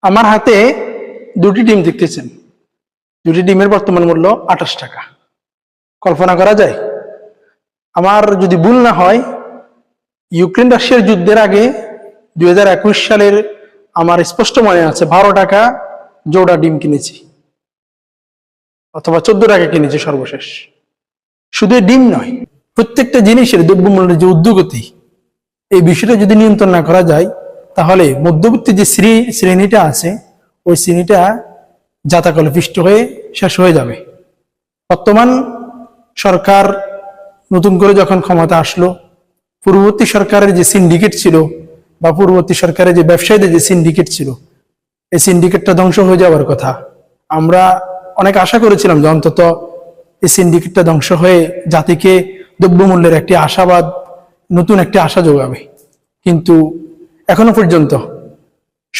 আমার হাতে দুটি ডিম দেখতেছেন। দুটি ডিমের বর্তমান মূল্য 28 টাকা। কল্পনা করা যায়? আমার যদি ভুল না হয়, ইউক্রেন রাশিয়ার যুদ্ধের আগে 2021 সালের আমার স্পষ্ট মনে আছে 12 টাকা জোড়া ডিম কিনেছি, অথবা 14 টাকা কিনেছি সর্বশেষ। শুধু ডিম নয়, প্রত্যেকটা জিনিসের দ্রব্যমূল্যের যে ঊর্ধ্বগতি, এই বিষয়টা যদি নিয়ন্ত্রণ না করা যায়, তাহলে মধ্যবর্তী যে শ্রেণীটা আছে, ওই শ্রেণীটা জাতাকলে পিষ্ট হয়ে শেষ হয়ে যাবে। বর্তমান সরকার নতুন করে যখন ক্ষমতা আসলো, পূর্ববর্তী সরকারের যে সিন্ডিকেট ছিল বা পূর্ববর্তী সরকারের যে ব্যবসায়ীদের যে সিন্ডিকেট ছিল, এই সিন্ডিকেটটা ধ্বংস হয়ে যাওয়ার কথা। আমরা অনেক আশা করেছিলাম যে অন্তত এই সিন্ডিকেটটা ধ্বংস হয়ে জাতিকে দ্রব্যমূল্যের একটি আশাবাদ, নতুন একটি আশা যোগাবে, কিন্তু এখনো পর্যন্ত